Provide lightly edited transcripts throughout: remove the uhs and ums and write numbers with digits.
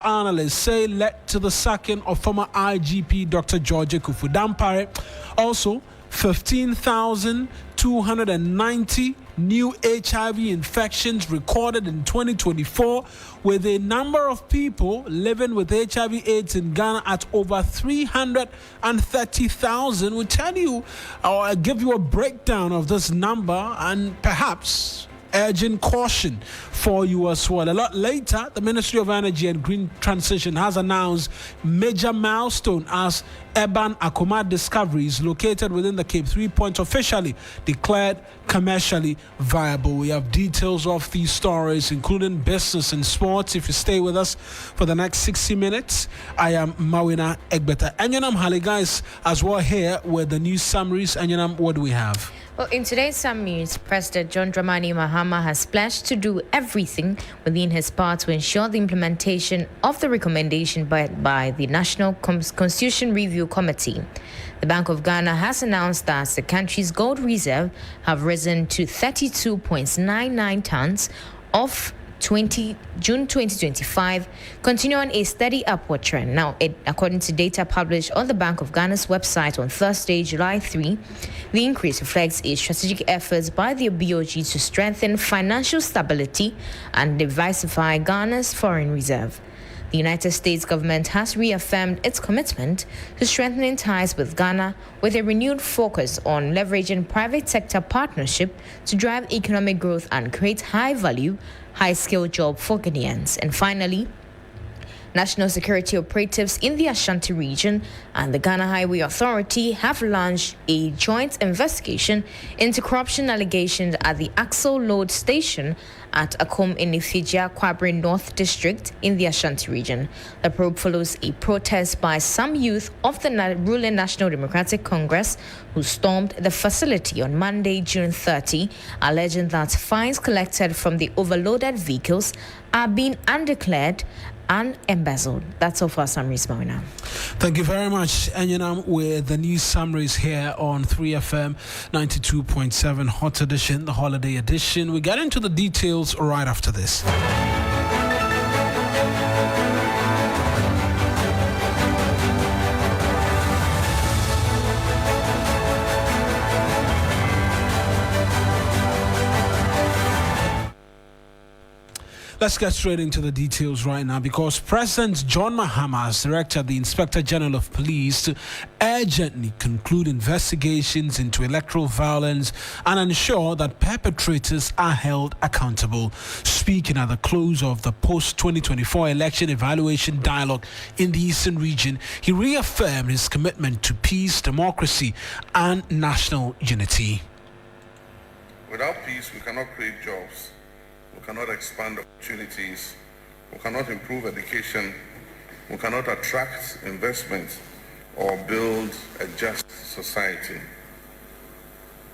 analysts say led to the sacking of former IGP Dr. George Kufuor. Also, 15,290 new HIV infections recorded in 2024, with a number of people living with HIV/AIDS in Ghana at over 330,000. We'll tell you, or give you a breakdown of this number and perhaps urgent caution for you as well. A lot later, the Ministry of Energy and Green Transition has announced major milestone as Eban-Akoma Discoveries, located within the Cape 3 Point, officially declared commercially viable. We have details of these stories, including business and sports. If you stay with us for the next 60 minutes, I am Mawueta Egbeta. Enyonam Haligah is as well here with the news summaries. Enyonam, what do we have? Well, in today's summaries, President John Dramani Mahama has pledged to do everything within his power to ensure the implementation of the recommendation by the National Constitution Review Committee. The Bank of Ghana has announced that the country's gold reserve have risen to 32.99 tons of June 2025, continuing a steady upward trend. Now, according to data published on the Bank of Ghana's website on Thursday, July 3, the increase reflects a strategic efforts by the BOG to strengthen financial stability and diversify Ghana's foreign reserve. The United States government has reaffirmed its commitment to strengthening ties with Ghana, with a renewed focus on leveraging private sector partnership to drive economic growth and create high-value, high-skilled jobs for Ghanaians. And finally, national security operatives in the Ashanti region and the Ghana Highway Authority have launched a joint investigation into corruption allegations at the Axle Load Station at Akom in Ifijia, Kwabre North District in the Ashanti region. The probe follows a protest by some youth of the ruling National Democratic Congress who stormed the facility on Monday, June 30, alleging that fines collected from the overloaded vehicles are being undeclared and embezzled. That's all for our summaries, Mawueta. Thank you very much, Enyonam, with the news summaries here on 3FM 92.7 Hot Edition, the holiday edition. We get into the details right after this. Let's get straight into the details right now, because President John Mahama has directed the Inspector General of Police to urgently conclude investigations into electoral violence and ensure that perpetrators are held accountable. Speaking at the close of the post-2024 election evaluation dialogue in the Eastern region, he reaffirmed his commitment to peace, democracy, and national unity. Without peace, we cannot create jobs. We cannot expand opportunities, we cannot improve education, we cannot attract investment or build a just society.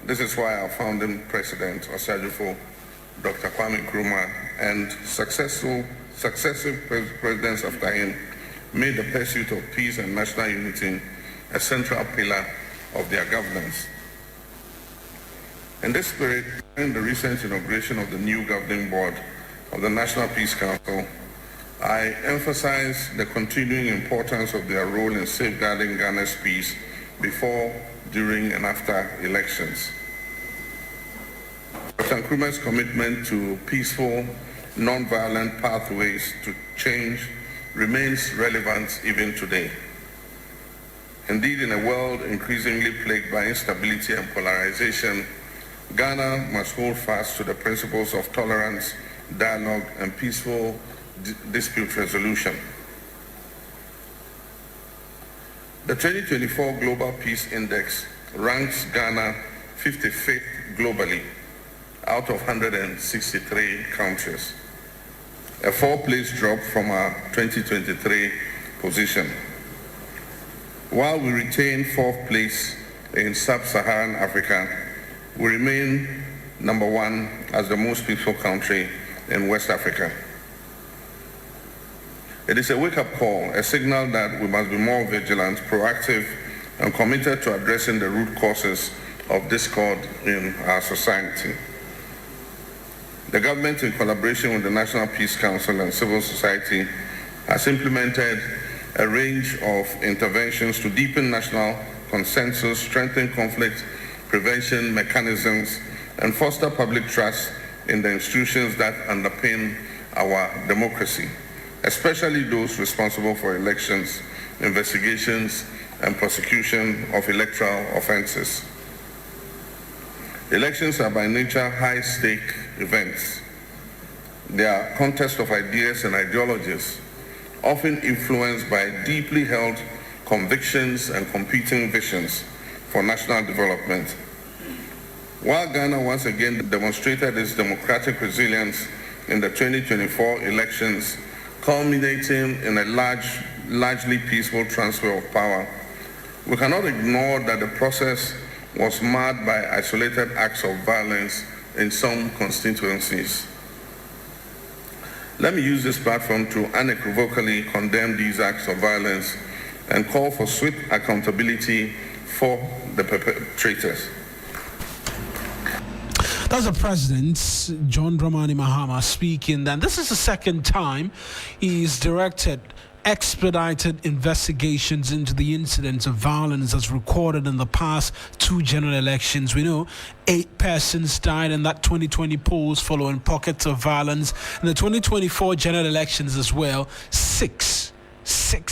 This is why our founding president, Osajifo, Dr. Kwame Nkrumah, and successive presidents after him made the pursuit of peace and national unity a central pillar of their governance. In this spirit, during the recent inauguration of the new governing board of the National Peace Council, I emphasize the continuing importance of their role in safeguarding Ghana's peace before, during, and after elections. Dr. Nkrumah's commitment to peaceful, non-violent pathways to change remains relevant even today. Indeed, in a world increasingly plagued by instability and polarization, Ghana must hold fast to the principles of tolerance, dialogue, and peaceful dispute resolution. The 2024 Global Peace Index ranks Ghana 55th globally out of 163 countries, a 4-place drop from our 2023 position. While we retain 4th place in sub-Saharan Africa, we remain number 1 as the most peaceful country in West Africa. It is a wake-up call, a signal that we must be more vigilant, proactive, and committed to addressing the root causes of discord in our society. The government, in collaboration with the National Peace Council and civil society, has implemented a range of interventions to deepen national consensus, strengthen conflict prevention mechanisms, and foster public trust in the institutions that underpin our democracy, especially those responsible for elections, investigations, and prosecution of electoral offenses. Elections are by nature high-stake events. They are contests of ideas and ideologies, often influenced by deeply held convictions and competing visions for national development. While Ghana once again demonstrated its democratic resilience in the 2024 elections, culminating in a largely peaceful transfer of power, we cannot ignore that the process was marred by isolated acts of violence in some constituencies. Let me use this platform to unequivocally condemn these acts of violence and call for swift accountability for the perpetrators. That's the President, John Dramani Mahama, speaking. And this is the second time he's directed expedited investigations into the incidents of violence as recorded in the past two general elections. We know 8 persons died in that 2020 polls following pockets of violence. In the 2024 general elections as well, six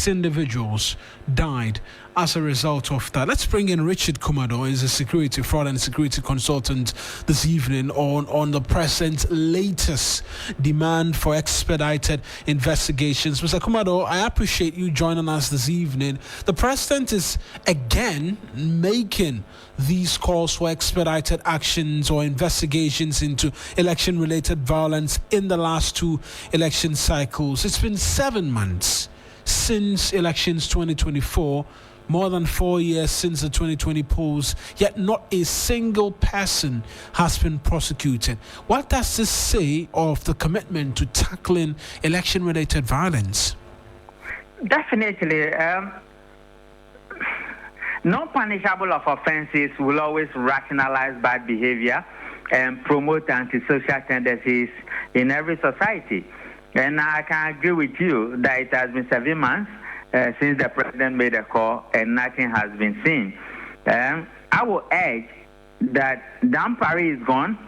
individuals died as a result of that. Let's bring in Richard Kumado. He's a security fraud and security consultant this evening on the President's latest demand for expedited investigations. Mr. Kumado, I appreciate you joining us this evening. The President is again making these calls for expedited actions or investigations into election-related violence in the last 2 election cycles. It's been 7 months since elections 2024, more than 4 years since the 2020 polls, yet not a single person has been prosecuted. What does this say of the commitment to tackling election-related violence? Definitely. Non-punishable of offenses will always rationalize bad behavior and promote antisocial tendencies in every society. And I can agree with you that it has been 7 months since the President made a call and nothing has been seen. I will urge that Dampari is gone,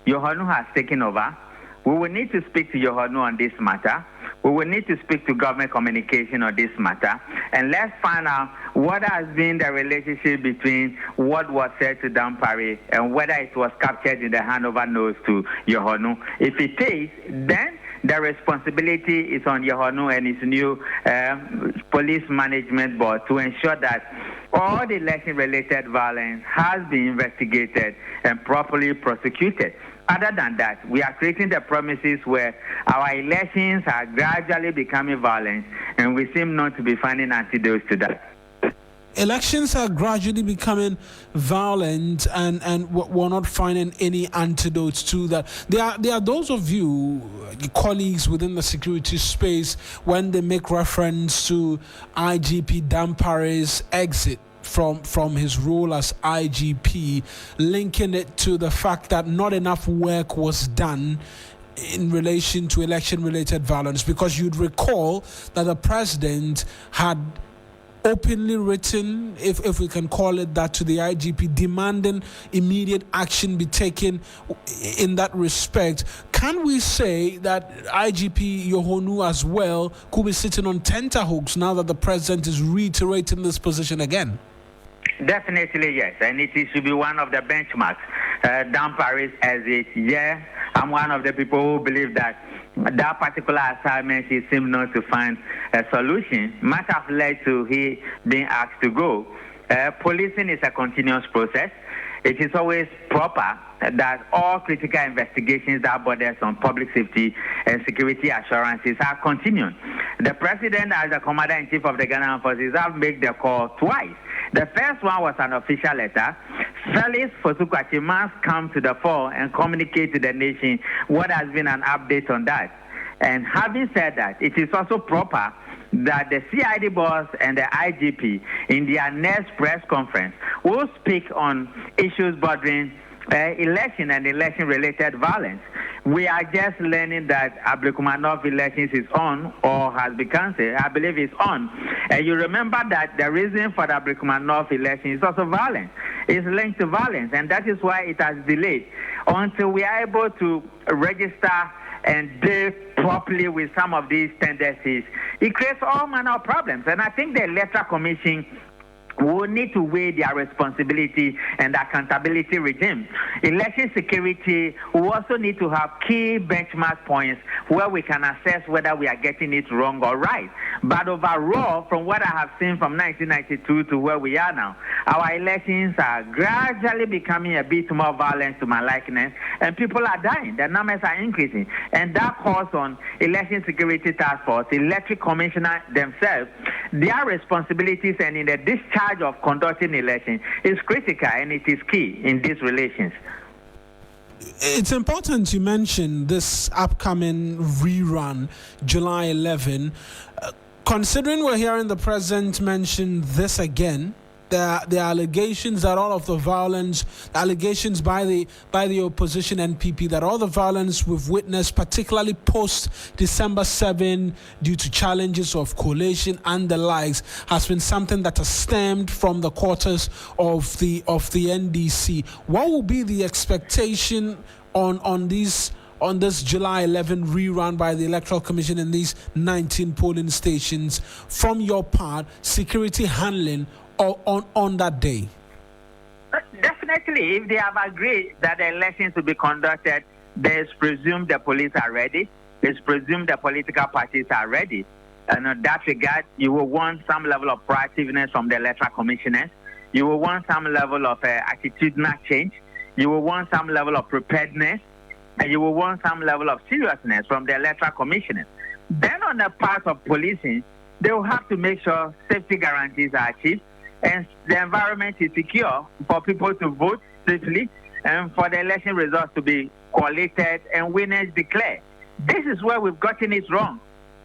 Yohanu has taken over. We will need to speak to Yohanu on this matter. We will need to speak to government communication on this matter. And let's find out what has been the relationship between what was said to Dampari and whether it was captured in the handover notes to Yohanu. If it is, then the responsibility is on Yohanu and his new police management board to ensure that all the election-related violence has been investigated and properly prosecuted. Other than that, we are creating the promises where our elections are gradually becoming violent, and we seem not to be finding antidotes to that. Elections are gradually becoming violent, and we're not finding any antidotes to that. There are those of you, colleagues within the security space, when they make reference to IGP Dampari's exit from his role as IGP, linking it to the fact that not enough work was done in relation to election-related violence, because you'd recall that the President had openly written, if we can call it that, to the IGP, demanding immediate action be taken in that respect. Can we say that IGP Yohanu as well could be sitting on tenterhooks now that the President is reiterating this position again? Definitely, yes, and it should be one of the benchmarks. Dampari's exit, yeah, I'm one of the people who believe that that particular assignment, he seemed not to find a solution, might have led to he being asked to go. Policing is a continuous process. It is always proper that all critical investigations that borders on public safety and security assurances are continuing. The President, as the Commander-in-Chief of the Ghana Armed Forces, have made the call twice. The first one was an official letter. Felix Fosukwachi must come to the fore and communicate to the nation what has been an update on that. And having said that, it is also proper that the CID boss and the IGP in their next press conference will speak on issues bordering election and election-related violence. we are just learning that Eban-Akoma North elections is on or has been cancelled. I believe it's on. And you remember that the reason for the Eban-Akoma North election is also violence. It's linked to violence, and that is why it has delayed until we are able to register and deal properly with some of these tendencies. It creates all manner of problems, and I think the Electoral Commission will need to weigh their responsibility and accountability regime. Election security will also need to have key benchmark points where we can assess whether we are getting it wrong or right. But overall, from what I have seen from 1992 to where we are now, our elections are gradually becoming a bit more violent to my likeness, and people are dying. The numbers are increasing. And that calls on Election Security Task Force, Electric Commissioner themselves, their responsibilities and in the discharge of conducting elections is critical, and it is key in these relations. It's important you mention this upcoming rerun, July 11. Considering we're hearing the president mention this again, the allegations that all of the violence, allegations by the opposition NPP, that all the violence we've witnessed, particularly post December 7, due to challenges of coalition and the likes, has been something that has stemmed from the quarters of the NDC. What will be the expectation on this July 11 rerun by the Electoral Commission in these 19 polling stations from your part, security handling on that day? Definitely, if they have agreed that the elections will be conducted, there's presumed the police are ready. It's presumed the political parties are ready. And in that regard, you will want some level of proactiveness from the Electoral Commissioners. You will want some level of attitudinal change. You will want some level of preparedness. And you will want some level of seriousness from the Electoral Commissioners. Then on the part of policing, they will have to make sure safety guarantees are achieved and the environment is secure for people to vote safely and for the election results to be collated and winners declared. This is where we've gotten it wrong.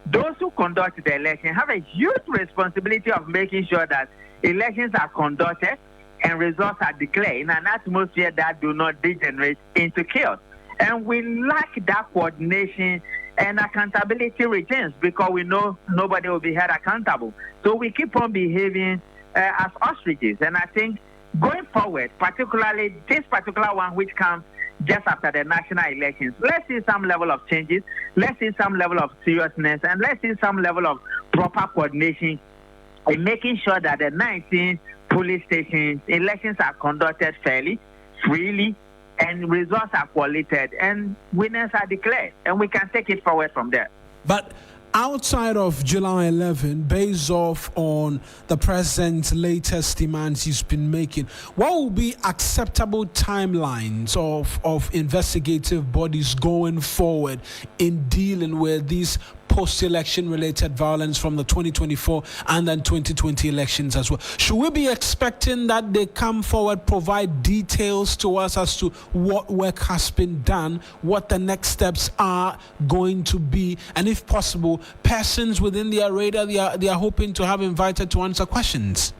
Those who conduct the election have a huge responsibility of making sure that elections are conducted and results are declared in an atmosphere that do not degenerate into chaos. And we lack that coordination and accountability regimes because we know nobody will be held accountable. So we keep on behaving as ostriches. And I think going forward, particularly this particular one which comes just after the national elections, let's see some level of changes, let's see some level of seriousness, and let's see some level of proper coordination in making sure that the 19 police stations elections are conducted fairly, freely, and results are collated, and winners are declared, and we can take it forward from there. But outside of July 11, based off on the president's latest demands he's been making, what will be acceptable timelines of investigative bodies going forward in dealing with these post-election related violence from the 2024 and then 2020 elections as well? Should we be expecting that they come forward, provide details to us as to what work has been done, what the next steps are going to be, and if possible, persons within their radar they are hoping to have invited to answer questions?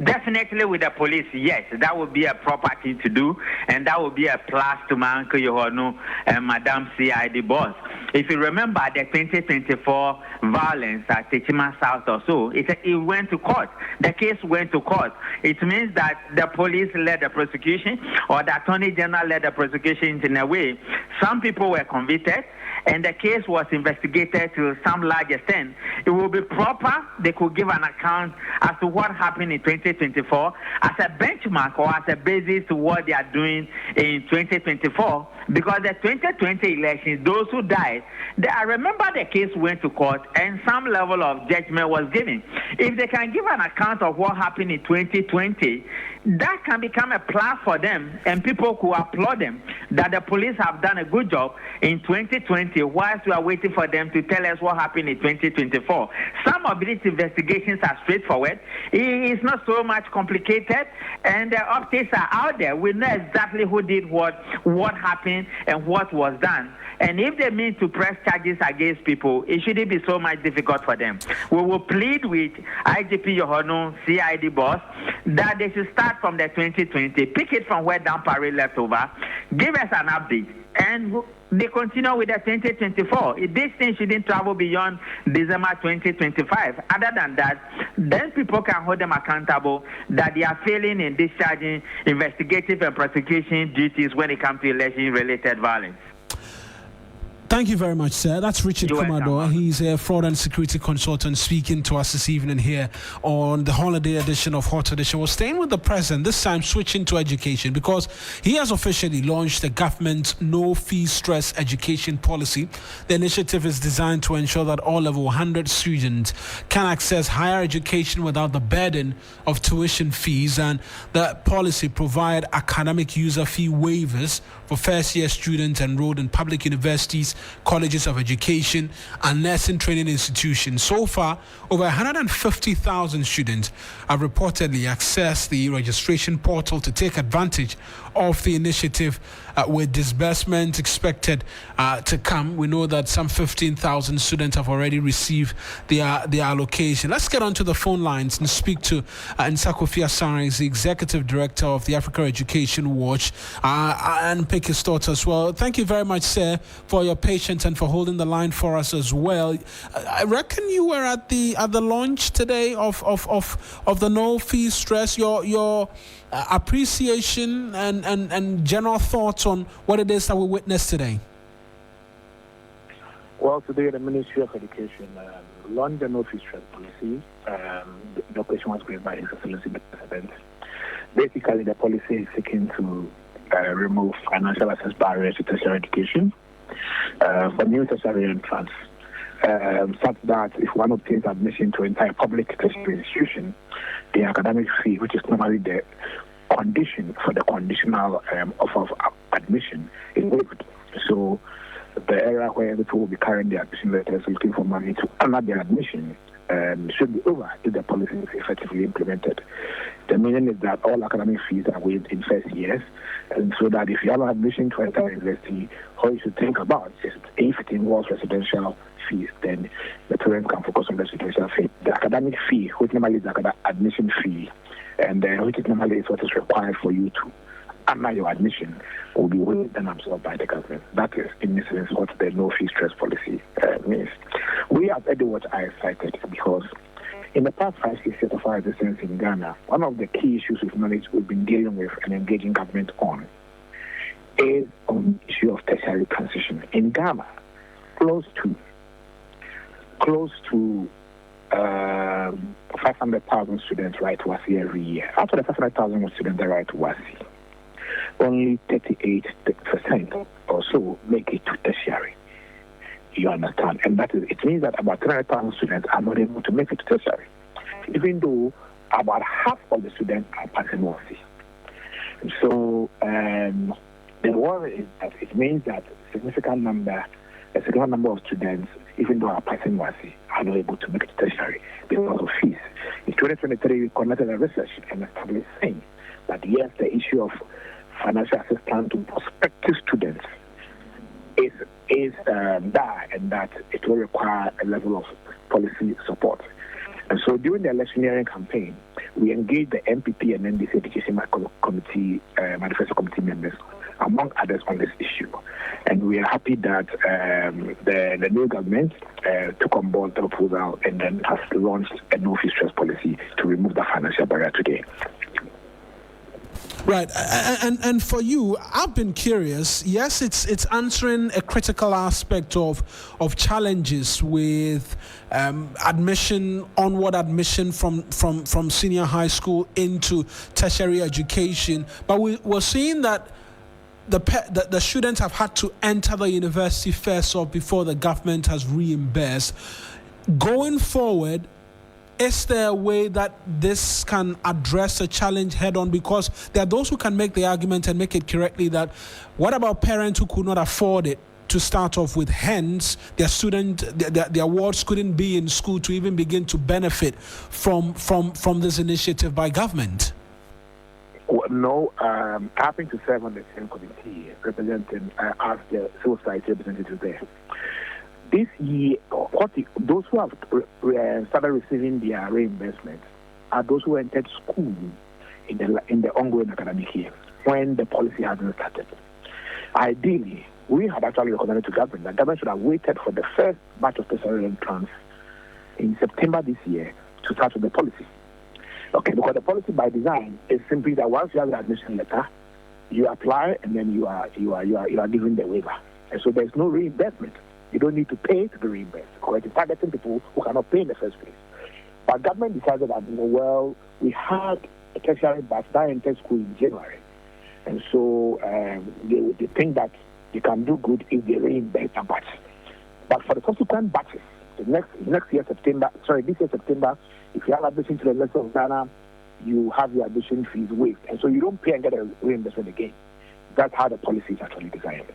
Definitely with the police, yes, that would be a proper thing to do, and that would be a plus to my Uncle Yohonu and Madam CID boss. If you remember the 2024 violence at Techima South or so, it went to court. The case went to court. It means that the police led the prosecution or the Attorney General led the prosecution in a way. Some people were convicted, and the case was investigated to some large extent. It will be proper. They could give an account as to what happened in 2024 as a benchmark or as a basis to what they are doing in 2024. Because the 2020 elections, those who died, I remember the case went to court and some level of judgment was given. If they can give an account of what happened in 2020, that can become a plus for them, and people could applaud them that the police have done a good job in 2020 whilst we are waiting for them to tell us what happened in 2024. Some of these investigations are straightforward. It's not so much complicated, and the updates are out there. We know exactly who did what happened, and what was done. And if they mean to press charges against people, it shouldn't be so much difficult for them. We will plead with IGP Yohonu, CID boss, that they should start from the 2020, pick it from where Dampare left over, give us an update, and they continue with the 2024. This thing shouldn't travel beyond December 2025. Other than that, then people can hold them accountable that they are failing in discharging investigative and prosecution duties when it comes to election-related violence. Thank you very much, sir. That's Richard Kumador. He's a fraud and security consultant speaking to us this evening here on the holiday edition of Hot Edition. We're staying with the president, this time switching to education, because he has officially launched the government's no-fee stress education policy. The initiative is designed to ensure that all level 100 students can access higher education without the burden of tuition fees, and the policy provide academic user fee waivers for first-year students enrolled in public universities, colleges of education, and nursing training institutions. So far, over 150,000 students have reportedly accessed the registration portal to take advantage of the initiative, with disbursement expected to come. We know that some 15,000 students have already received their allocation. Let's get onto the phone lines and speak to Nsakofi Asare, the Executive Director of the Africa Education Watch, and pick his thoughts as well. Thank you very much, sir, for your patience and for holding the line for us as well. I reckon you were at the launch today of the no fee stress. Your appreciation and general thoughts on what it is that we witnessed today. Well, today the Ministry of Education launched the no fee stress policy. The operation was created by His Excellency the President. Basically, the policy is seeking to remove financial access barriers to tertiary education for new tertiary entrants, such that if one obtains admission to entire public tertiary institution, the academic fee, which is normally the condition for the conditional offer of admission, is waived. So the era where people will be carrying their admission letters looking for money to honor their admission should be over if the policy is effectively implemented. The meaning is that all academic fees are waived in first years, and so that if you have an admission to enter university, all you should think about is if it involves residential fees, then the parents can focus on the residential fee. The academic fee, which normally is the admission fee, and which is normally is what is required for you to honor your admission, will be waived and absorbed by the government. That is, in essence, what the no-fee stress policy means. We at EduWatch are excited because in the past 5 years of our existence in Ghana, one of the key issues we've been dealing with and engaging government on is on the issue of tertiary transition. In Ghana, close to 500,000 students write to WASI every year. Out of the 500,000 students that write to WASI, only 38% or so make it to tertiary. You understand? And that is, it means that about 300,000 students are not able to make it to tertiary, even though about half of the students are passing WASI. So the worry is that it means that a significant number of students, even though are passing WASI, are not able to make it to tertiary because of fees. In 2023, we conducted a research and established saying that yes, the issue of financial assistance to prospective students is there, and that it will require a level of policy support. And so during the electioneering campaign, we engaged the MPP and NDC Education Committee, Manifesto Committee members, among others, on this issue. And we are happy that the new government took on board the proposal and then has launched a no-fee stress policy to remove the financial barrier today. Right, and for you, I've been curious. Yes, it's answering a critical aspect of challenges with onward admission from senior high school into tertiary education. But we're seeing that the students have had to enter the university first off before the government has reimbursed. Going forward, is there a way that this can address a challenge head on? Because there are those who can make the argument and make it correctly that what about parents who could not afford it to start off with? Hence, their wards couldn't be in school to even begin to benefit from this initiative by government. Well, no, I happen to serve on the same committee representing as the civil society representative there. This year, those who have started receiving their reimbursement are those who entered school in the ongoing academic year when the policy hasn't started. Ideally, we had actually recommended to government that government should have waited for the first batch of tertiary entrants in September this year to start with the policy. Okay, because the policy by design is simply that once you have the admission letter, you apply and then you are given the waiver. And so there's no reimbursement. You don't need to pay to be reimbursed. Correct? It's targeting people who cannot pay in the first place. But government decided that, well, we had a tertiary batch that entered school in January. And so they think that they can do good if they reimburse a batch. But for the subsequent batches, this year September, if you have admission to the University of Ghana, you have your admission fees waived. And so you don't pay and get a reimbursement again. That's how the policy is actually designed.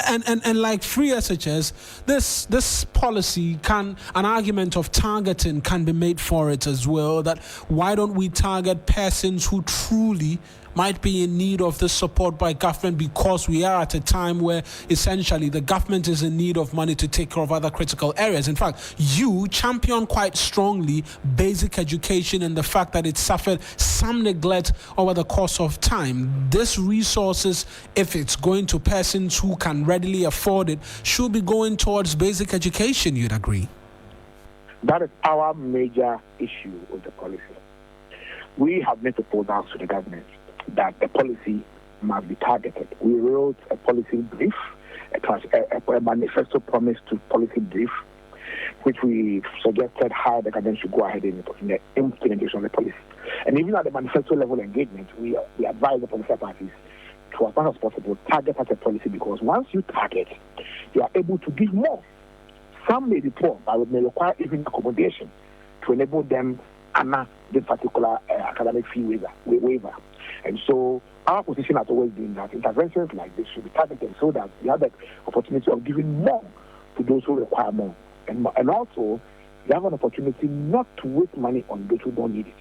And like free SHS, this policy an argument of targeting can be made for it as well. That why don't we target persons who truly might be in need of this support by government, because we are at a time where essentially the government is in need of money to take care of other critical areas. In fact, you champion quite strongly basic education and the fact that it suffered some neglect over the course of time. This resources, if it's going to persons who can readily afford it, should be going towards basic education, you'd agree? That is our major issue with the policy. We have made proposals to the government that the policy must be targeted. We wrote a policy brief, a manifesto promise to policy brief, which we suggested how the government should go ahead in the implementation of the policy. And even at the manifesto level engagement, we advise the political parties to, as much as possible, target as a policy, because once you target, you are able to give more. Some may be poor, but it may require even accommodation to enable them under this particular academic fee waiver. And so our position has always been that interventions like this should be targeted so that we have the opportunity of giving more to those who require more. And also, we have an opportunity not to waste money on those who don't need it.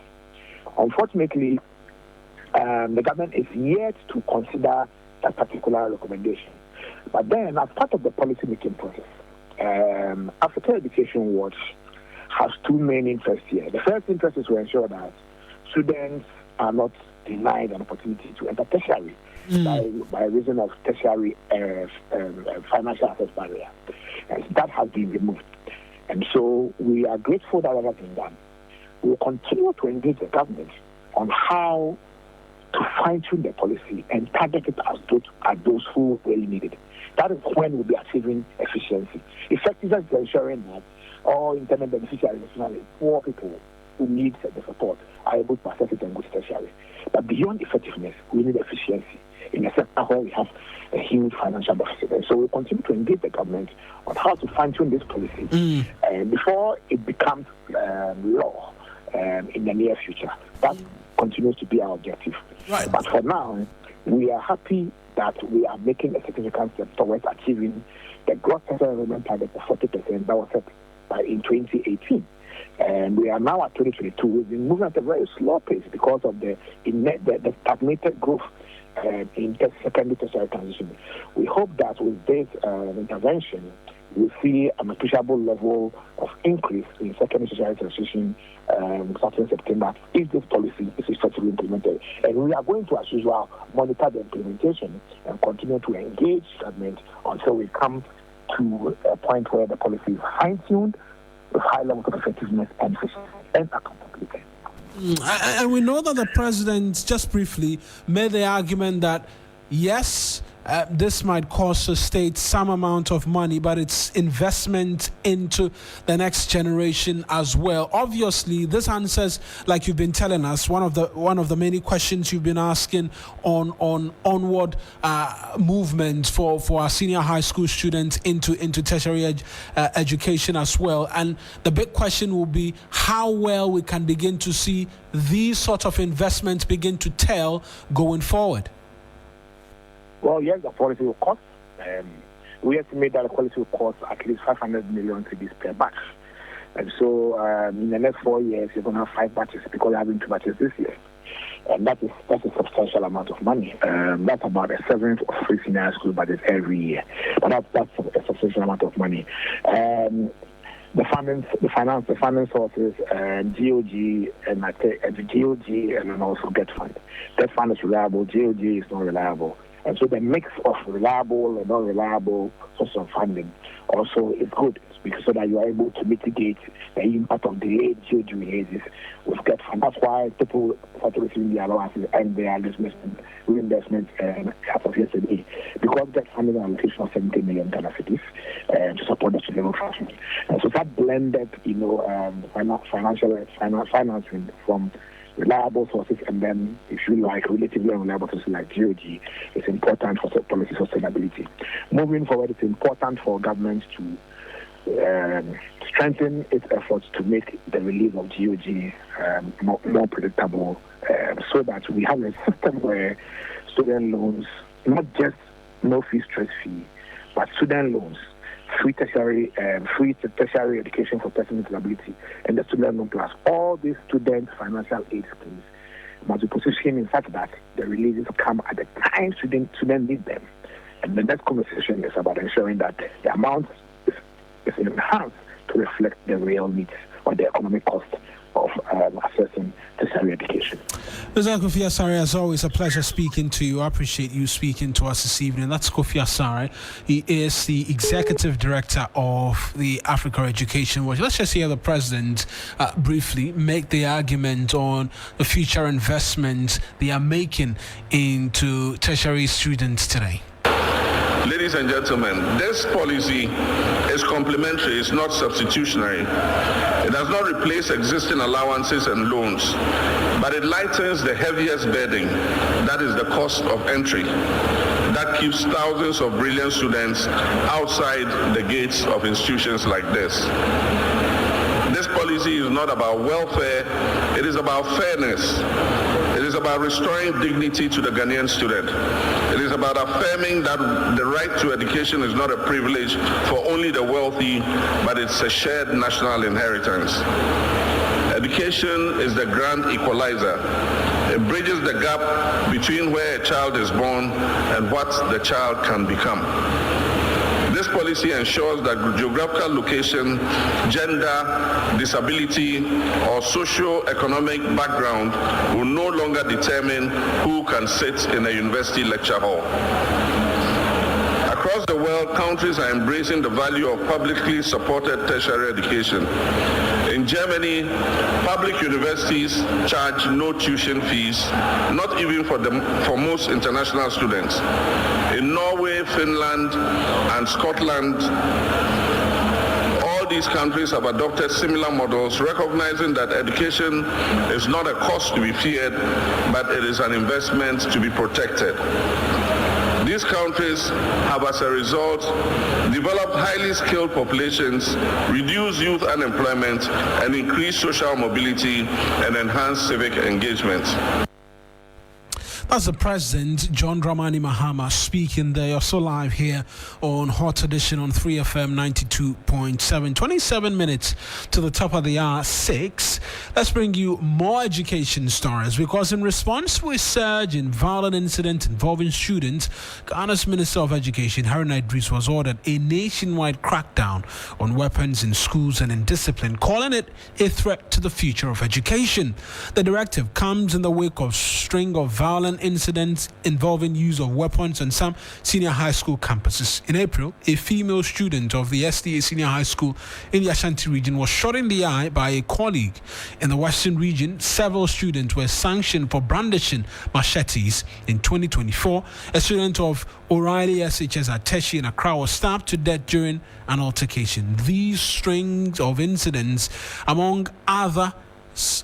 Unfortunately, the government is yet to consider that particular recommendation. But then, as part of the policy-making process, African Education Watch has two main interests here. The first interest is to ensure that students are not denied an opportunity to enter tertiary by reason of tertiary financial access barrier. And that has been removed. And so we are grateful that has been done. We will continue to engage the government on how to fine-tune the policy and target it at those who really need it. That is when we'll be achieving efficiency. Effectiveness is ensuring that all intended beneficiaries, especially poor people who need the support, are able to access it and go to tertiary. But beyond effectiveness, we need efficiency in a sector where we have a huge financial deficit. And so we'll continue to engage the government on how to fine-tune this policy before it becomes law in the near future. That continues to be our objective. Right. But for now, we are happy that we are making a significant step towards achieving the gross tertiary enrollment target of 40% that was set in 2018. And we are now at 2022. We've been moving at a very slow pace because of the stagnated growth in the secondary tertiary transition. We hope that with this intervention, we see an appreciable level of increase in secondary tertiary transition starting September if this policy is effectively implemented. And we are going to, as usual, monitor the implementation and continue to engage government until we come to a point where the policy is fine-tuned with high levels of effectiveness and efficiency and accountability. And we know that the president, just briefly, made the argument that, yes, this might cost the state some amount of money, but it's investment into the next generation as well. Obviously, this answers, like you've been telling us, one of the many questions you've been asking on onward movement for our senior high school students into tertiary education as well. And the big question will be how well we can begin to see these sort of investments begin to tell going forward. Well, yes, the policy will cost. We estimate that the policy will cost at least 500 million cedis per batch. And so in the next 4 years, you're going to have 5 batches because you're having 2 batches this year. And that's a substantial amount of money. That's about a seventh of free senior high school budget every year. But that's a substantial amount of money. The funding sources, GOG and also Get Fund. Get Fund is reliable, GOG is not reliable. And so the mix of reliable and non-reliable source of funding also is good, because so that you are able to mitigate the impact of delayed GOG releases with debt fund. That's why people started receiving the allowances and their reinvestment as of yesterday, because debt funding an allocation of 70 million Ghana cedis to support the student function. And so that blended, financing from reliable sources and then, if you like, relatively unreliable sources like GOG is important for policy sustainability. Moving forward, it's important for government to strengthen its efforts to make the release of GOG more predictable, so that we have a system where student loans, not just no fee, stress fee, but student loans, free tertiary education for persons with disability, and the student loan plus, all these student financial aid schemes must be positioned in such that the releases come at the time students need them. And the next conversation is about ensuring that the amount is enhanced to reflect the real needs or the economic cost of accessing tertiary education. Mr. Kofi Asare, as always, a pleasure speaking to you. I appreciate you speaking to us this evening. That's Kofi Asare. He is the Executive Director of the Africa Education Watch. Let's just hear the President briefly make the argument on the future investment they are making into tertiary students today. Ladies and gentlemen, this policy is complementary, it's not substitutionary. It does not replace existing allowances and loans, but it lightens the heaviest burden, that is the cost of entry, that keeps thousands of brilliant students outside the gates of institutions like this. This policy is not about welfare, it is about fairness. It is about restoring dignity to the Ghanaian student. It is about affirming that the right to education is not a privilege for only the wealthy, but it's a shared national inheritance. Education is the grand equalizer. It bridges the gap between where a child is born and what the child can become. This policy ensures that geographical location, gender, disability, or socio-economic background will no longer determine who can sit in a university lecture hall. Across the world, countries are embracing the value of publicly supported tertiary education. In Germany, public universities charge no tuition fees, not even for most international students. In Norway, Finland, and Scotland, all these countries have adopted similar models, recognizing that education is not a cost to be feared, but it is an investment to be protected. These countries have, as a result, developed highly skilled populations, reduced youth unemployment, and increased social mobility and enhanced civic engagement. That's the President, John Dramani Mahama, speaking there. You're so live here on Hot Edition on 3FM 92.7. 27 minutes to the top of the hour, 6. Let's bring you more education stories, because in response to a surge in violent incidents involving students, Ghana's Minister of Education, Haligah Idris, was ordered a nationwide crackdown on weapons in schools and in discipline, calling it a threat to the future of education. The directive comes in the wake of a string of violent incidents involving use of weapons on some senior high school campuses. In April, a female student of the SDA Senior High School in the Ashanti region was shot in the eye by a colleague. In the Western region, several students were sanctioned for brandishing machetes. In 2024, a student of O'Reilly SHS at Teshi in Accra was stabbed to death during an altercation. These strings of incidents, among other,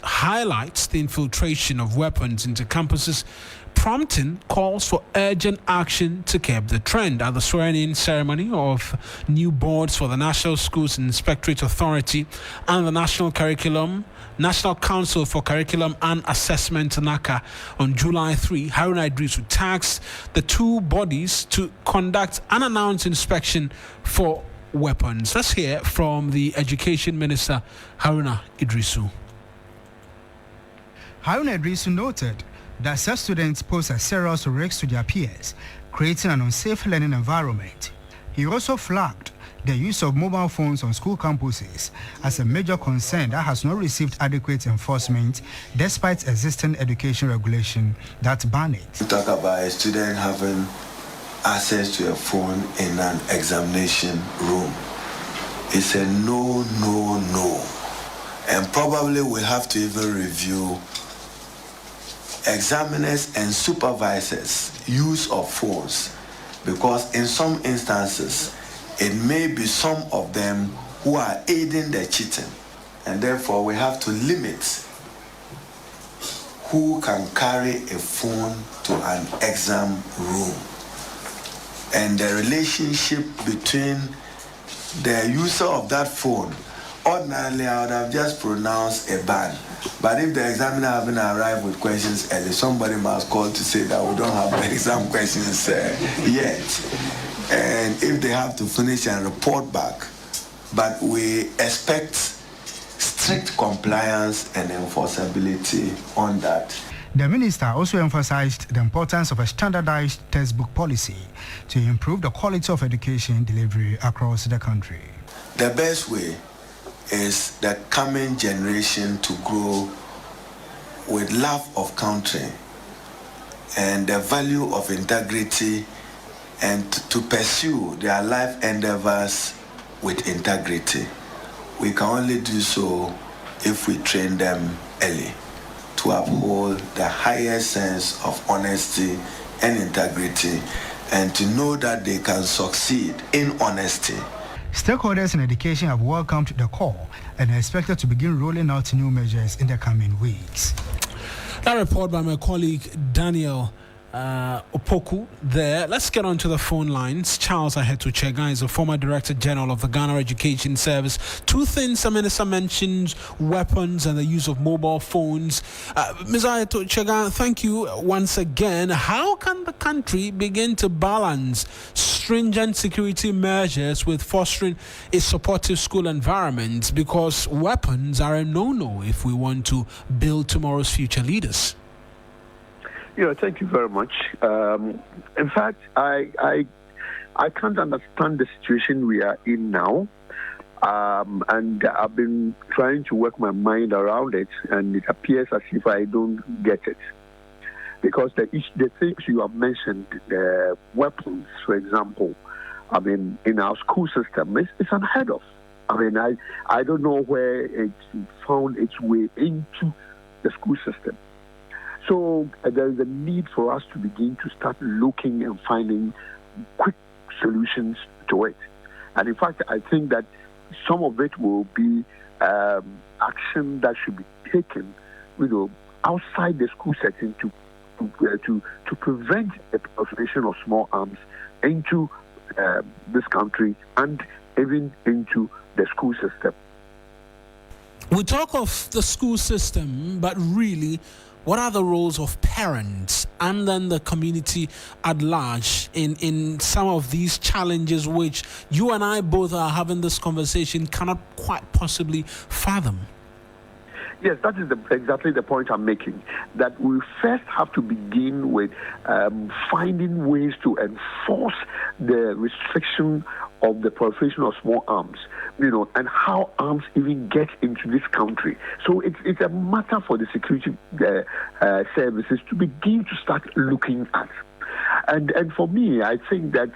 highlights the infiltration of weapons into campuses, prompting calls for urgent action to curb the trend. At the swearing-in ceremony of new boards for the National Schools Inspectorate Authority and the National Council for Curriculum and Assessment, NACA, on July 3, Haligah Idris tasked the two bodies to conduct unannounced inspection for weapons. Let's hear from the Education Minister, Haligah Idris. Haligah Idris noted that such students pose a serious risk to their peers, creating an unsafe learning environment. He also flagged the use of mobile phones on school campuses as a major concern that has not received adequate enforcement despite existing education regulation that ban it. We talk about a student having access to a phone in an examination room. It's a no, no, no. And probably we have to even review examiners and supervisors' use of phones, because in some instances, it may be some of them who are aiding the cheating, and therefore we have to limit who can carry a phone to an exam room. And the relationship between the user of that phone, ordinarily I would have just pronounced a ban. But if the examiner haven't arrived with questions early, somebody must call to say that we don't have the exam questions yet. And if they have to finish and report back, but we expect strict compliance and enforceability on that. The minister also emphasized the importance of a standardized textbook policy to improve the quality of education delivery across the country. The best way is the coming generation to grow with love of country and the value of integrity, and to pursue their life endeavors with integrity. We can only do so if we train them early to uphold the highest sense of honesty and integrity, and to know that they can succeed in honesty. Stakeholders in education have welcomed the call and are expected to begin rolling out new measures in the coming weeks. That report by my colleague Daniel Opoku there. Let's get on to the phone lines. Charles Ahetu-Chega is a former Director General of the Ghana Education Service. Two things the minister mentions: weapons and the use of mobile phones. Ms. Ahetu-Chega, thank you once again. How can the country begin to balance stringent security measures with fostering a supportive school environment? Because weapons are a no-no if we want to build tomorrow's future leaders. Yeah, thank you very much. In fact, I can't understand the situation we are in now, and I've been trying to work my mind around it, and it appears as if I don't get it. Because the things you have mentioned, the weapons, for example, I mean, in our school system, it's unheard of. I mean, I don't know where it found its way into the school system. So there is a need for us to begin to start looking and finding quick solutions to it. And in fact, I think that some of it will be action that should be taken, outside the school setting to prevent the proliferation of small arms into this country and even into the school system. We talk of the school system, but really, what are the roles of parents and then the community at large in some of these challenges which you and I both are having this conversation cannot quite possibly fathom? Yes, that is exactly the point I'm making, that we first have to begin with finding ways to enforce the restriction of the proliferation of small arms, and how arms even get into this country. So it's a matter for the security services to begin to start looking at. And for me, I think that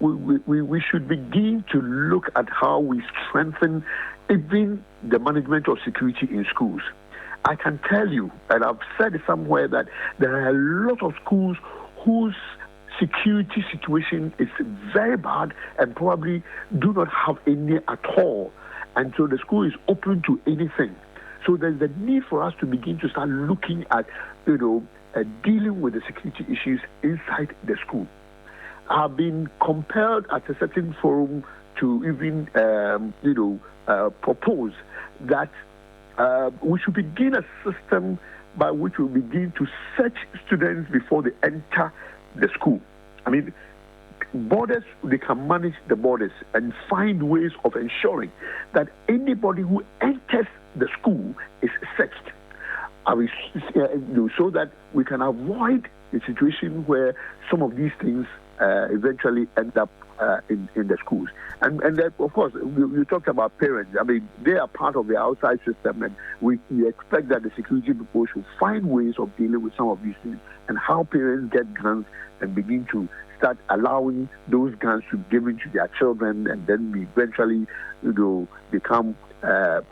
we should begin to look at how we strengthen even the management of security in schools. I can tell you, and I've said it somewhere, that there are a lot of schools whose security situation is very bad and probably do not have any at all. And so the school is open to anything. So there's the need for us to begin to start looking at, dealing with the security issues inside the school. I've been compelled at a certain forum to even, propose that we should begin a system by which we begin to search students before they enter the school. I mean, borders, they can manage the borders and find ways of ensuring that anybody who enters the school is searched. So that we can avoid a situation where some of these things eventually end up in the schools. And then, of course, you talked about parents. I mean, they are part of the outside system, and we expect that the security people should find ways of dealing with some of these things and how parents get guns and begin to start allowing those guns to be given to their children, and then we eventually, become, a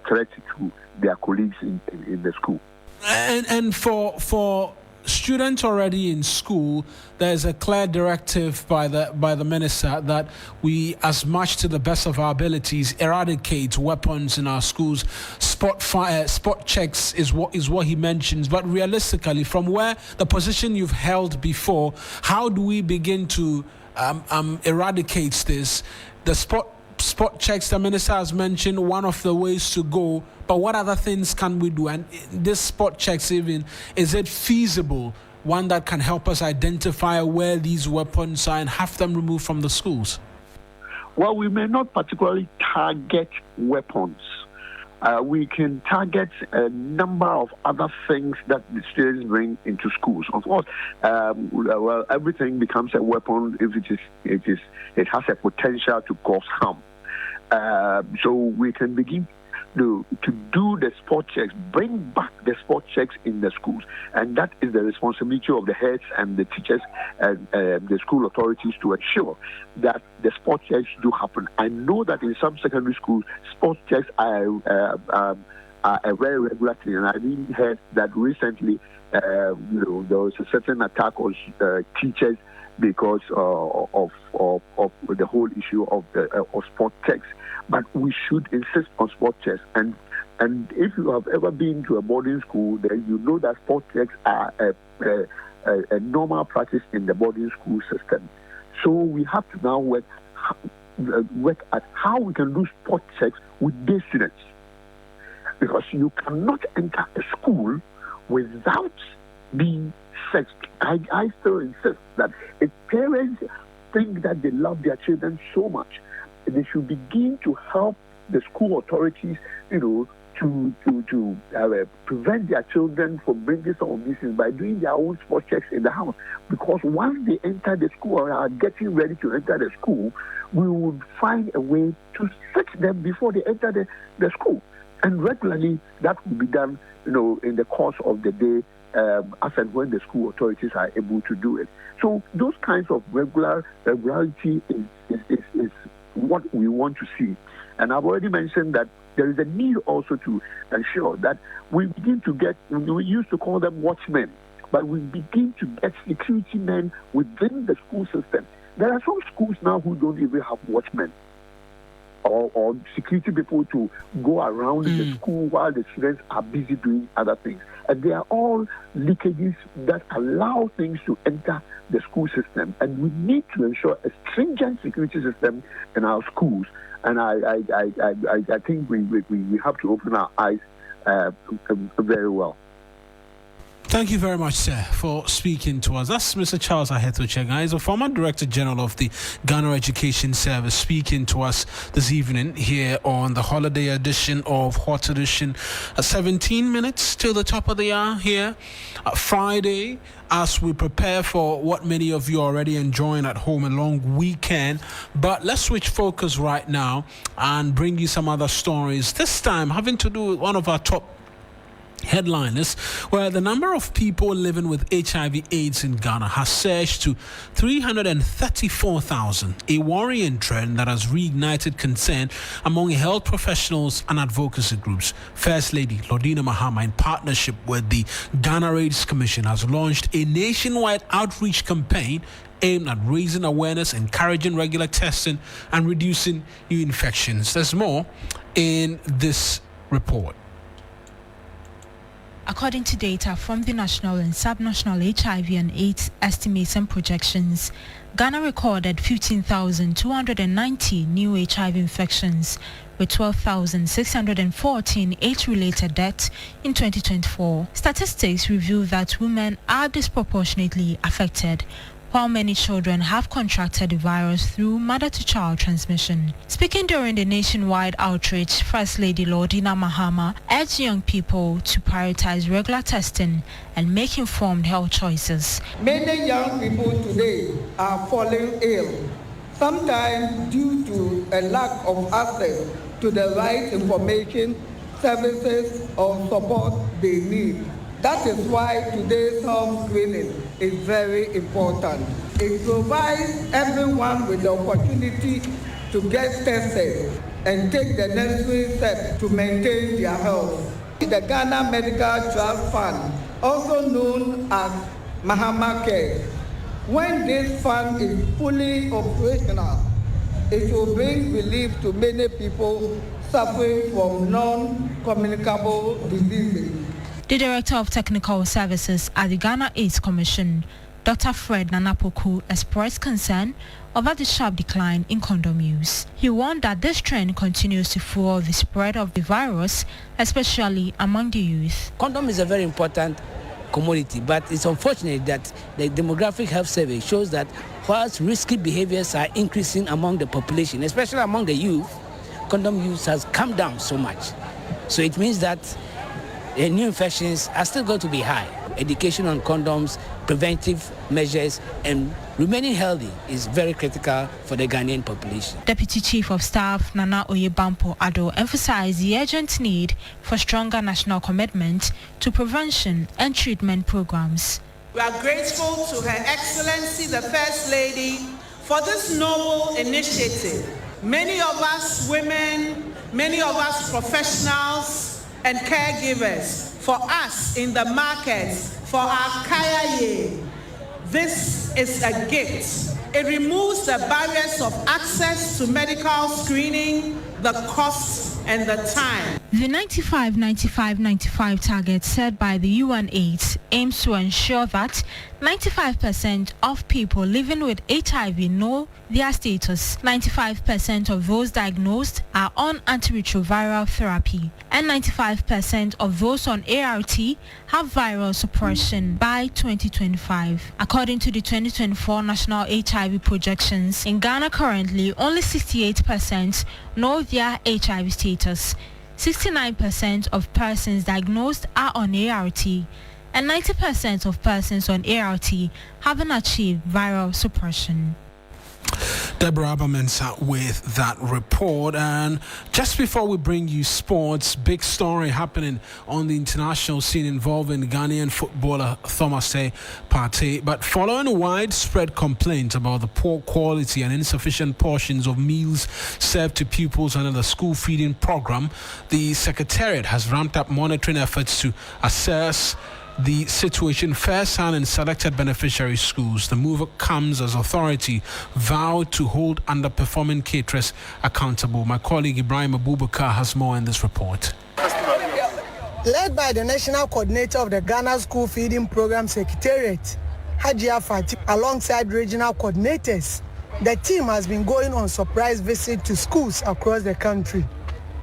threat to their colleagues in the school. And for students already in school, there's a clear directive by the minister that we, as much to the best of our abilities, eradicate weapons in our schools. Spot checks is what he mentions. But realistically, from where the position you've held before, how do we begin to eradicate this? The spot checks the minister has mentioned, one of the ways to go, but what other things can we do? And this spot checks, even, is it feasible, one that can help us identify where these weapons are and have them removed from the schools? Well, we may not particularly target weapons. We can target a number of other things that the students bring into schools. Of course, well, everything becomes a weapon if it has a potential to cause harm. So we can begin to do the spot checks, bring back the spot checks in the schools, and that is the responsibility of the heads and the teachers and the school authorities to ensure that the spot checks do happen. I know that in some secondary schools, spot checks are a very regular thing, and I even heard that recently there was a certain attack on teachers because of the whole issue of spot checks. But we should insist on spot checks. And if you have ever been to a boarding school, then you know that spot checks are a normal practice in the boarding school system. So we have to now work at how we can do spot checks with day students. Because you cannot enter a school without being searched. I still insist that if parents think that they love their children so much, they should begin to help the school authorities, to prevent their children from bringing some of these things by doing their own spot checks in the house. Because once they enter the school or are getting ready to enter the school, we would find a way to search them before they enter the school. And regularly, that will be done, in the course of the day, as and when the school authorities are able to do it. So those kinds of regularity is what we want to see. And I've already mentioned that there is a need also to ensure that we begin to get, we used to call them watchmen, but we begin to get security men within the school system. There are some schools now who don't even have watchmen or security people to go around the school while the students are busy doing other things. And they are all leakages that allow things to enter the school system. And we need to ensure a stringent security system in our schools. And I think we have to open our eyes very well. Thank you very much, sir, for speaking to us. That's Mr. Charles Ahetochega. He's a former Director General of the Ghana Education Service, speaking to us this evening here on the holiday edition of Hot Edition. 17 minutes till the top of the hour here, Friday, as we prepare for what many of you are already enjoying at home, a long weekend. But let's switch focus right now and bring you some other stories, this time having to do with one of our top headliners, where the number of people living with HIV/AIDS in Ghana has surged to 334,000, a worrying trend that has reignited concern among health professionals and advocacy groups. First Lady Lordina Mahama, in partnership with the Ghana AIDS Commission, has launched a nationwide outreach campaign aimed at raising awareness, encouraging regular testing, and reducing new infections. There's more in this report. According to data from the national and subnational HIV and AIDS estimates and projections, Ghana recorded 15,290 new HIV infections, with 12,614 AIDS-related deaths in 2024. Statistics reveal that women are disproportionately affected, while many children have contracted the virus through mother-to-child transmission. Speaking during the nationwide outreach, First Lady Lordina Mahama urged young people to prioritize regular testing and make informed health choices. Many young people today are falling ill, sometimes due to a lack of access to the right information, services, or support they need. That is why today's home screening is very important. It provides everyone with the opportunity to get tested and take the necessary steps to maintain their health. The Ghana Medical Trust Fund, also known as Mahama Care, when this fund is fully operational, it will bring relief to many people suffering from non-communicable diseases. The Director of Technical Services at the Ghana AIDS Commission, Dr. Fred Nanapoku, expressed concern over the sharp decline in condom use. He warned that this trend continues to fuel the spread of the virus, especially among the youth. Condom is a very important commodity, but it's unfortunate that the demographic health survey shows that whilst risky behaviors are increasing among the population, especially among the youth, condom use has come down so much. So it means that new infections are still going to be high. Education on condoms, preventive measures, and remaining healthy is very critical for the Ghanaian population. Deputy Chief of Staff Nana Oyebampo Ado emphasized the urgent need for stronger national commitment to prevention and treatment programs. We are grateful to Her Excellency the First Lady for this noble initiative. Many of us women, many of us professionals and caregivers, for us in the markets, for our kayaye, this is a gift. It removes the barriers of access to medical screening, the costs and the time. The 95-95-95 target set by the UN AIDS aims to ensure that 95% of people living with HIV know their status. 95% of those diagnosed are on antiretroviral therapy, and 95% of those on ART have viral suppression by 2025. According to the 2024 National HIV projections, in Ghana currently only 68% know their HIV status. 69% of persons diagnosed are on ART, and 90% of persons on ART haven't achieved viral suppression. Deborah Abamensa with that report. And just before we bring you sports, big story happening on the international scene involving Ghanaian footballer Thomas Partey. But following widespread complaints about the poor quality and insufficient portions of meals served to pupils under the school feeding program, the Secretariat has ramped up monitoring efforts to assess the situation firsthand in selected beneficiary schools. The move comes as authority vowed to hold underperforming caterers accountable. My colleague Ibrahim Abubakar has more in this report. Led by the National Coordinator of the Ghana School Feeding Program Secretariat, Haligah Fatih, alongside regional coordinators, the team has been going on surprise visits to schools across the country.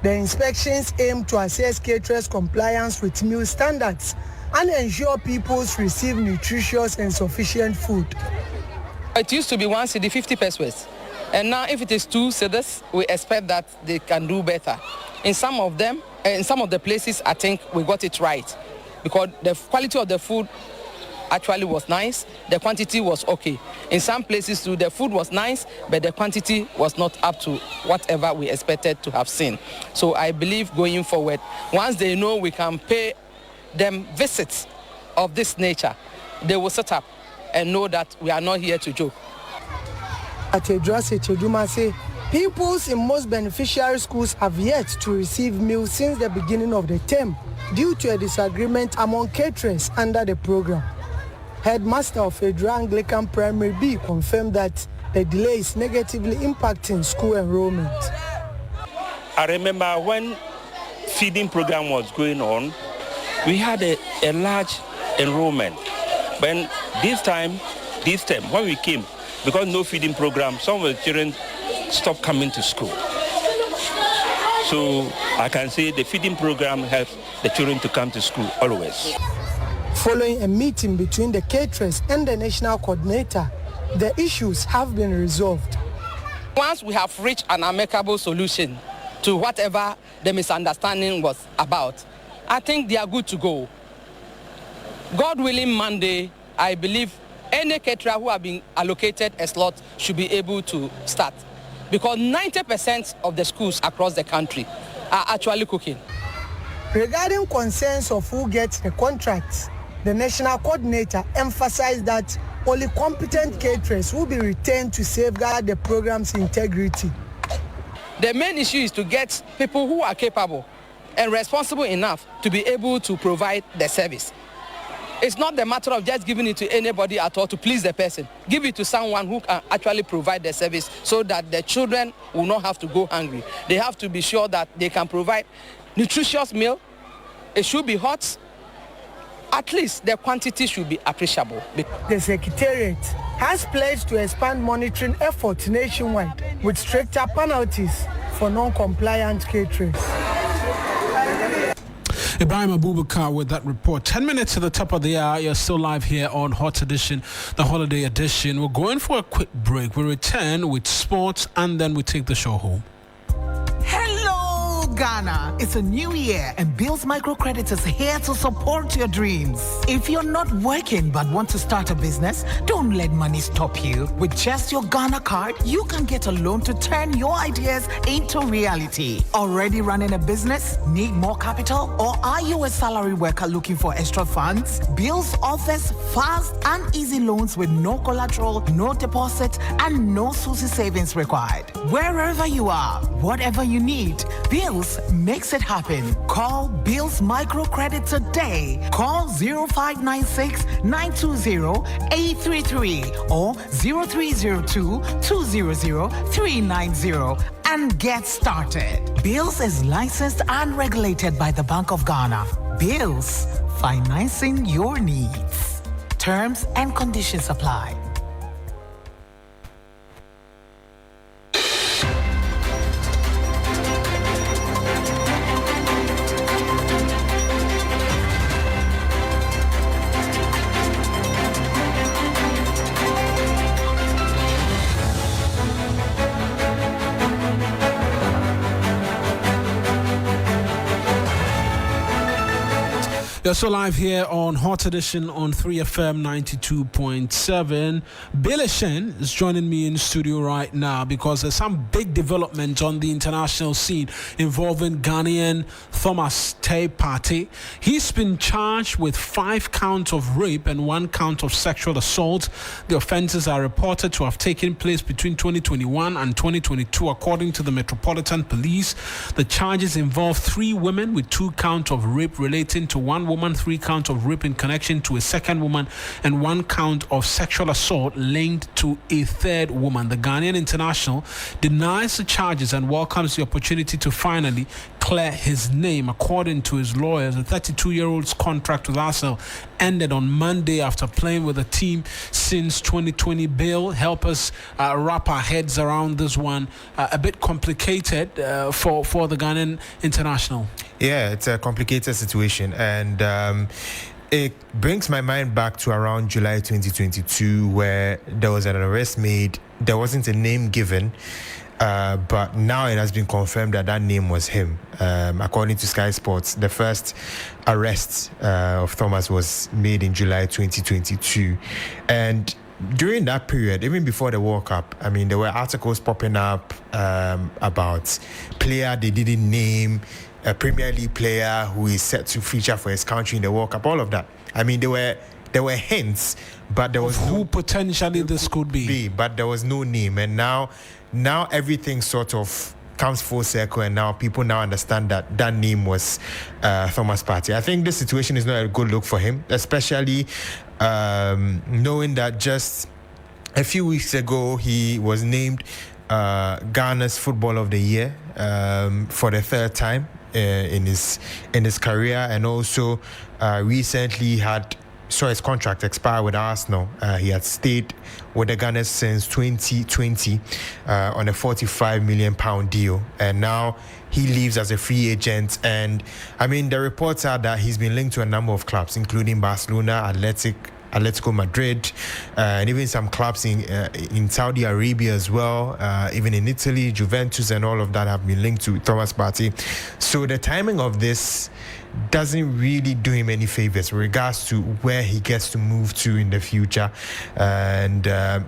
The inspections aim to assess caterers' compliance with meal standards and ensure pupils receive nutritious and sufficient food. It used to be 1 cedi 50 pesos, and now if it is 2 cedis, we expect that they can do better. In some of them, in some of the places, I think we got it right, because the quality of the food actually was nice, the quantity was okay. In some places too, the food was nice, but the quantity was not up to whatever we expected to have seen. So I believe going forward, once they know we can pay them visits of this nature, they will set up and know that we are not here to joke. At Edumase, pupils in most beneficiary schools have yet to receive meals since the beginning of the term due to a disagreement among caterers under the program. Headmaster of Federal Anglican Primary B confirmed that the delay is negatively impacting school enrollment. I remember when feeding program was going on, we had a large enrollment. But this term, when we came, because no feeding program, some of the children stopped coming to school. So I can say the feeding program helps the children to come to school always. Following a meeting between the caterers and the national coordinator, the issues have been resolved. Once we have reached an amicable solution to whatever the misunderstanding was about, I think they are good to go. God willing, Monday, I believe any caterer who have been allocated a slot should be able to start, because 90% of the schools across the country are actually cooking. Regarding concerns of who gets the contracts, the national coordinator emphasized that only competent caterers will be retained to safeguard the program's integrity. The main issue is to get people who are capable and responsible enough to be able to provide the service. It's not the matter of just giving it to anybody at all to please the person. Give it to someone who can actually provide the service so that the children will not have to go hungry. They have to be sure that they can provide nutritious meal. It should be hot. At least the quantity should be appreciable. The Secretariat has pledged to expand monitoring efforts nationwide with stricter penalties for non-compliant caterers. Ibrahim Abubakar with that report. 10 minutes to the top of the hour. You're still live here on Hot Edition, the holiday edition. We're going for a quick break. We return with sports and then we take the show home. Hello, Ghana. It's a new year and Bills Microcredit is here to support your dreams. If you're not working but want to start a business, don't let money stop you. With just your Ghana card, you can get a loan to turn your ideas into reality. Already running a business? Need more capital? Or are you a salary worker looking for extra funds? Bills offers fast and easy loans with no collateral, no deposit, and no SUSI savings required. Wherever you are, whatever you need, Bills makes it happen. Call Bills Microcredit today. Call 0596 920 833 or 0302 200 390 and get started. Bills is licensed and regulated by the Bank of Ghana. Bills, financing your needs. Terms and conditions apply. You're so live here on Hot Edition on 3FM 92.7. Billy Shen is joining me in studio right now because there's some big development on the international scene involving Ghanaian Thomas Tay Partey. He's been charged with 5 counts of rape and 1 count of sexual assault. The offenses are reported to have taken place between 2021 and 2022, according to the Metropolitan Police. The charges involve 3 women with 2 counts of rape relating to 1 woman, 3 counts of rape in connection to a second woman, and 1 count of sexual assault linked to a third woman. The Ghanaian international denies the charges and welcomes the opportunity to finally clear his name. According to his lawyers, the 32-year-old's contract with Arsenal ended on Monday after playing with the team since 2020. Bill, help us wrap our heads around this one. A bit complicated for the Ghanaian international. Yeah, it's a complicated situation, and it brings my mind back to around July 2022, where there was an arrest made. There wasn't a name given, but now it has been confirmed that that name was him. According to Sky Sports, the first arrest of Thomas was made in July 2022, and during that period, even before the World Cup, I mean, there were articles popping up about player they didn't name, a Premier League player who is set to feature for his country in the World Cup, all of that. I mean, there were hints, but there was who potentially this could be, but there was no name. And now everything sort of comes full circle, and now people now understand that that name was Thomas Partey. I think this situation is not a good look for him, especially knowing that just a few weeks ago he was named Ghana's Footballer of the Year for the 3rd time in his career, and also recently saw his contract expire with Arsenal. He had stayed with the Gunners since 2020 on a £45 million deal, and now he leaves as a free agent. And I mean, the reports are that he's been linked to a number of clubs, including Barcelona, Atletico Madrid, and even some clubs in Saudi Arabia as well, even in Italy, Juventus, and all of that have been linked to Thomas Partey. So the timing of this doesn't really do him any favors with regards to where he gets to move to in the future, and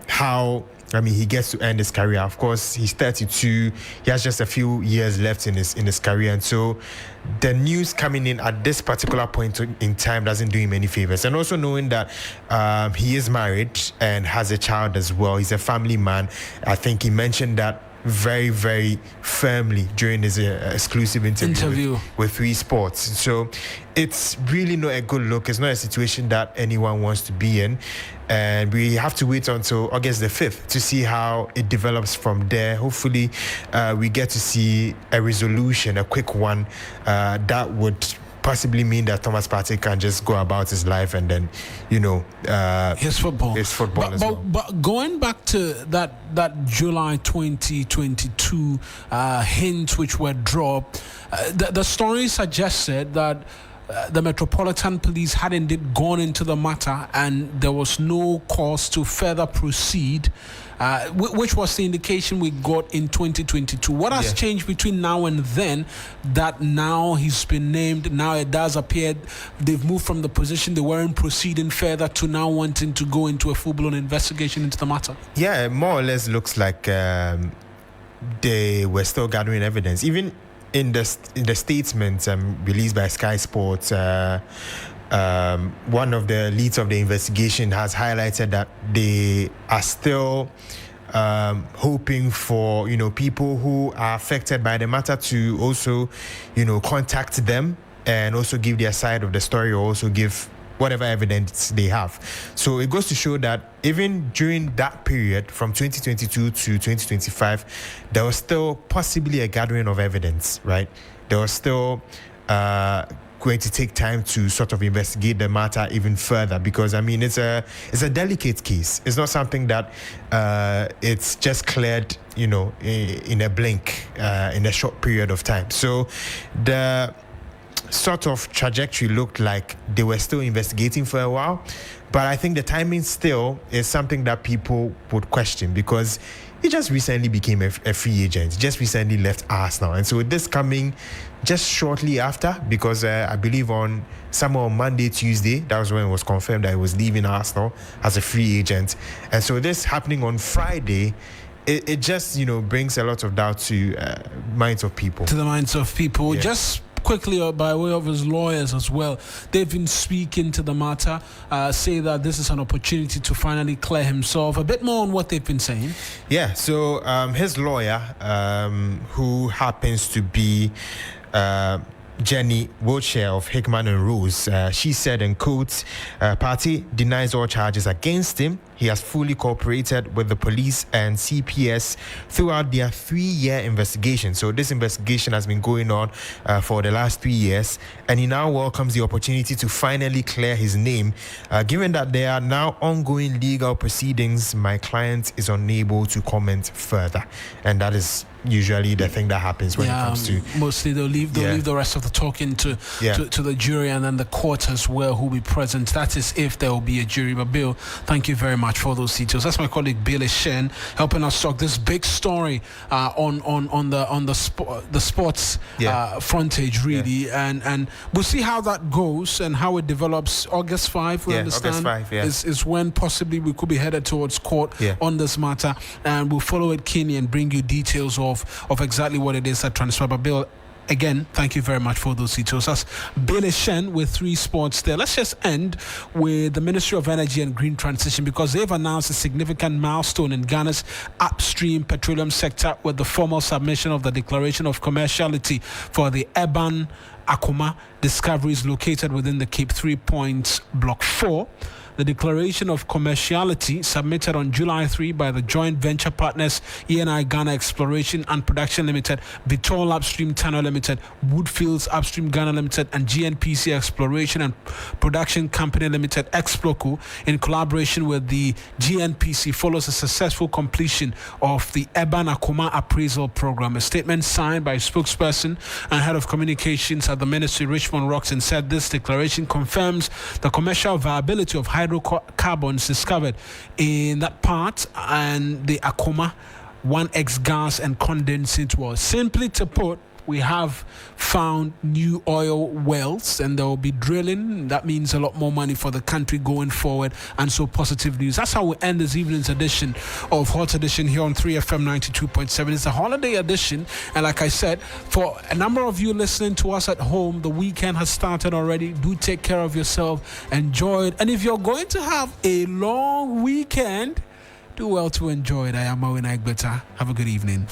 how he gets to end his career. Of course, he's 32. He has just a few years left in his career, and so the news coming in at this particular point in time doesn't do him any favors. And also knowing that he is married and has a child as well. He's a family man. I think he mentioned that very, very firmly during his exclusive interview with 3 Sports. So it's really not a good look. It's not a situation that anyone wants to be in. And we have to wait until August the 5th to see how it develops from there. Hopefully, we get to see a resolution, a quick one, that would possibly mean that Thomas Partey can just go about his life and then, his football as well. But going back to that July 2022 hints which were dropped, the story suggested that the Metropolitan Police had indeed gone into the matter and there was no cause to further proceed, which was the indication we got in 2022. What has changed between now and then that now he's been named, now it does appear they've moved from the position they weren't proceeding further to now wanting to go into a full-blown investigation into the matter? Yeah, it more or less looks like they were still gathering evidence. Even in the statement released by Sky Sports, one of the leads of the investigation has highlighted that they are still hoping for people who are affected by the matter to also contact them and also give their side of the story, or also give whatever evidence they have. So it goes to show that even during that period from 2022 to 2025, there was still possibly a gathering of evidence, right? There was still going to take time to sort of investigate the matter even further, because it's a delicate case. It's not something that it's just cleared in a blink, in a short period of time. So the sort of trajectory looked like they were still investigating for a while, but I think the timing still is something that people would question, because he just recently became a free agent, just recently left Arsenal, and so with this coming just shortly after, because I believe on Monday, Tuesday, that was when it was confirmed that he was leaving Arsenal as a free agent, and so this happening on Friday, it just brings a lot of doubt to minds of people. To the minds of people, just quickly, by way of his lawyers as well, they've been speaking to the matter, say that this is an opportunity to finally clear himself. A bit more on what they've been saying. Yeah, so his lawyer, who happens to be Jenny Wiltshire of Hickman and Rose, she said, in quotes, Partey denies all charges against him. He has fully cooperated with the police and CPS throughout their 3-year investigation. So this investigation has been going on for the last 3 years, and he now welcomes the opportunity to finally clear his name. Given that there are now ongoing legal proceedings, my client is unable to comment further. And that is usually the thing that happens when it comes to... Mostly they'll leave the rest of the talking to the jury and then the court as well, who will be present. That is if there will be a jury. But Bill, thank you very much for those details. That's my colleague Bill Shen helping us talk this big story on the sports frontage, really, and we'll see how that goes and how it develops. August 5, we understand, August 5, is when possibly we could be headed towards court on this matter, and we'll follow it keenly and bring you details of exactly what it is that transpired. But Bill, again, thank you very much for those details. That's Billy Shen with 3 Sports there. Let's just end with the Ministry of Energy and Green Transition, because they've announced a significant milestone in Ghana's upstream petroleum sector with the formal submission of the Declaration of Commerciality for the Eban-Akoma Discoveries located within the Cape 3 Points Block 4. The Declaration of Commerciality, submitted on July 3 by the joint venture partners ENI Ghana Exploration and Production Limited, Vitol Upstream Tano Limited, Woodfields Upstream Ghana Limited, and GNPC Exploration and Production Company Limited, Exploco, in collaboration with the GNPC, follows a successful completion of the Eban-Akoma Appraisal Program. A statement signed by a spokesperson and head of communications at the Ministry, Richmond Roxon, said this declaration confirms the commercial viability of hydrocarbons discovered in that part and the Akoma 1X gas and condensate well. Simply to put, we have found new oil wells and there will be drilling. That means a lot more money for the country going forward, and so positive news. That's how we end this evening's edition of Hot Edition here on 3FM 92.7. It's a holiday edition, and like I said, for a number of you listening to us at home, the weekend has started already. Do take care of yourself, enjoy it, and if you're going to have a long weekend, do well to enjoy it. I am Mawueta Egbeta. Have a good evening.